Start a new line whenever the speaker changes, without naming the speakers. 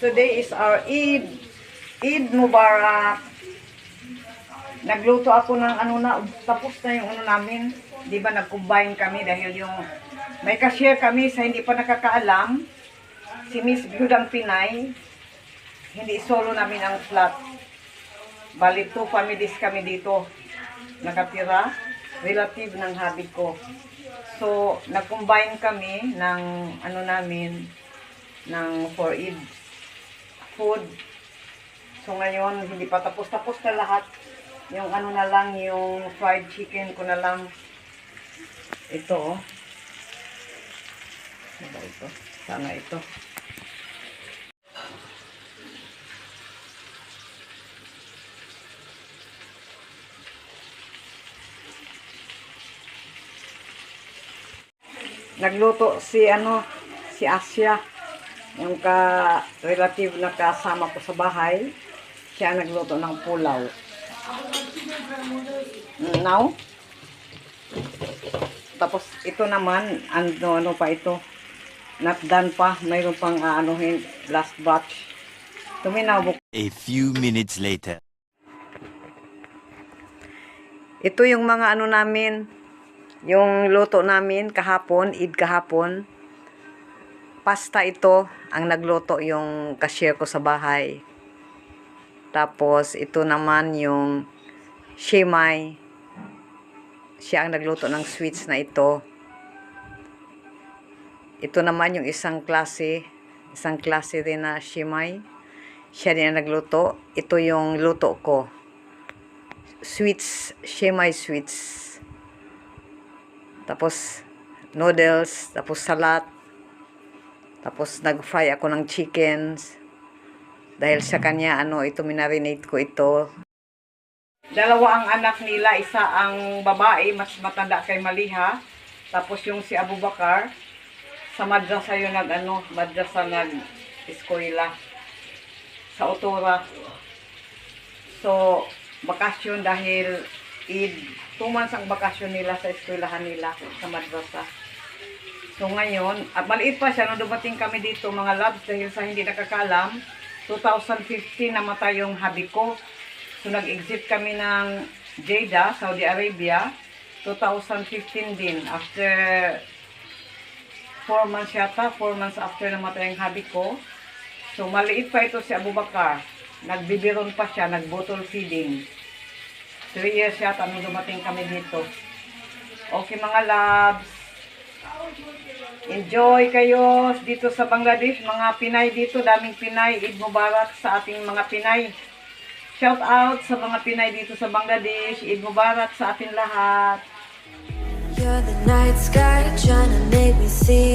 today is our Eid. Eid Mubarak. Nagluto ako ng ano na, tapos na yung ano namin. Di ba nag-combine kami dahil yung may cashier kami sa hindi pa nakakaalam. Si Miss Budang Pinay. Hindi solo namin ang flat. Bali 2 families kami dito nakatira. Relative ng hubby ko. So, nag-combine kami ng ano namin, ng for Eid food. So, ngayon, hindi pa tapos na lahat. Yung ano na lang, yung fried chicken ko na lang. Ito, oh. Ano ba ito? Sana ito. Nagluto si si Asya, yung relative na kasama ko sa bahay. Siya nagluto ng pulaw. Now, tapos ito naman, ano pa ito, not done pa, mayroon pang anuhin, last batch. Tuminaw.
A few minutes later.
Ito yung mga ano namin, yung luto namin kahapon, Eid kahapon. Pasta ito, ang nagluto yung cashier ko sa bahay. Tapos ito naman yung shemai. Siya ang nagluto ng sweets na ito. Ito naman yung isang klase din na shemai. Siya din ang nagluto. Ito yung luto ko. Sweets, shemai sweets. Tapos noodles, tapos salad. Tapos nag-fry ako ng chickens. Dahil sa kanya, ito minarinate ko ito. Dalawa ang anak nila, isa ang babae, mas matanda kay Maliha. Tapos yung si Abu Bakar, sa madrasa yun madrasa nag-eskwela. Sa Otora. So, bakasyon dahil Eid. 2 months ang bakasyon nila sa eskwelahan nila sa madrasa. So ngayon, maliit pa siya nung dumating kami dito mga labs dahil sa hindi nakakaalam, 2015 namatay yung hubby ko. So nag-exit kami ng Jeddah, Saudi Arabia, 2015 din. After 4 months yata, 4 months after namatay yung hubby ko. So maliit pa ito si Abu Bakar. Nagbibiron pa siya, nag-bottle feeding. 3 years yata nung dumating kami dito. Okay mga loves. Enjoy kayo dito sa Bangladesh. Mga Pinay dito, daming Pinay. Eid Mubarak sa ating mga Pinay. Shout out sa mga Pinay dito sa Bangladesh. Eid Mubarak sa ating lahat.
You're the night sky trying to make me see